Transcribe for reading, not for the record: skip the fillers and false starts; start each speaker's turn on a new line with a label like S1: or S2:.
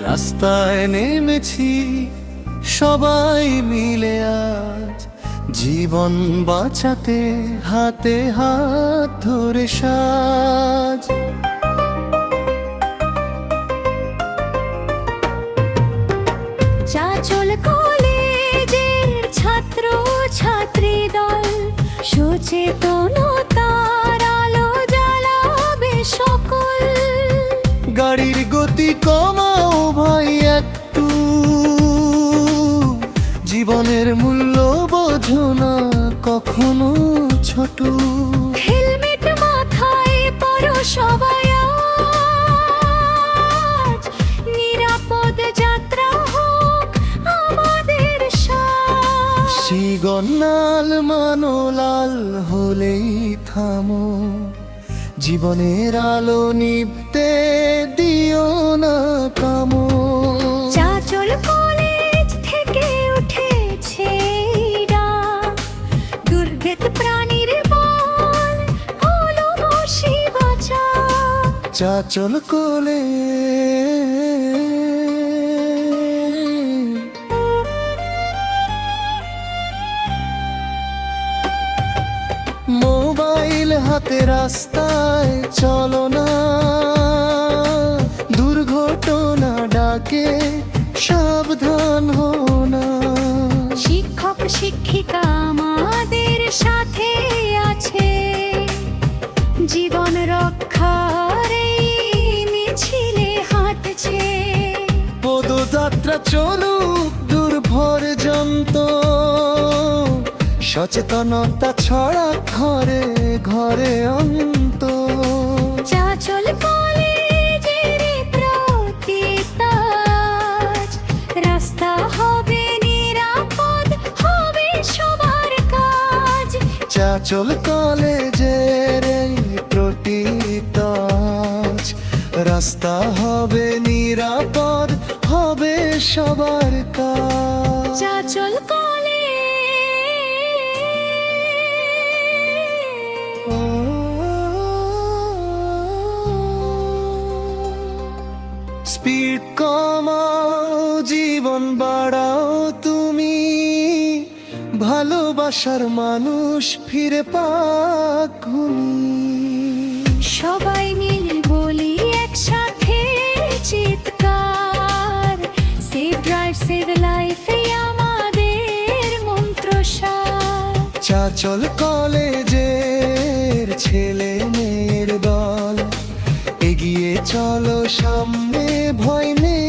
S1: রাস্তায় নেমেছি সবাই মিলে আজ, জীবন বাঁচাতে হাতে হাত ধরে সাজ।
S2: চাঁচল কলেজের ছাত্র ছাত্রী দল সচেতনতার আলো জ্বালাবে সকল।
S1: গাড়ির গতি কমাও ভাই একটু, জীবনের মূল্য বোঝো না কখনো ছোট।
S2: হেলমেট মাথায় পরো সবাই আজ, নিরাপদ যাত্রা হোক আমাদের সাথ।
S1: সিগন্যাল মানো লাল হলেই থামো, জীবনের আলো নিভতে দিও না কামো।
S2: চাঁচল কলেজ থেকে উঠেছে ডাক, দুর্ভেদ প্রাণীর বল হলো বসি বাঁচা।
S1: চাঁচল কোলে মোবাইল হাতে রাস্তায় চলো না, দুর্ঘটনা ডাকে সাবধান হো না।
S2: শিক্ষক শিক্ষিকা আমাদের সাথে আছে, জীবন রক্ষার এই মিছিলে হাঁটছে।
S1: পদযাত্রা চলুক দূর পর্যন্ত, সচেতনতা ছড়া ঘরে ঘরে অন্ত।
S2: চাঁচল কলেজের প্রতি তাজ, রাস্তা হবে নিরাপদ হবে সবার কাজ।
S1: চাঁচল কলেজের এই প্রতিটাজ, রাস্তা হবে নিরাপদ হবে সবার কাজ।
S2: চাঁচল
S1: স্পিড কমাও জীবন বাড়াও তুমি, ভালোবাসার মানুষ ফিরে পাক ঘুমি।
S2: সবাই মিলে বলি একসাথে চিৎকার, সেভ ড্রাইভ সেভ লাইফ আমাদের মন্ত্রসার।
S1: চাঁচল কলেজের ছেলে মেয়ের দল, এগিয়ে চলো সামনে ভয় নেই।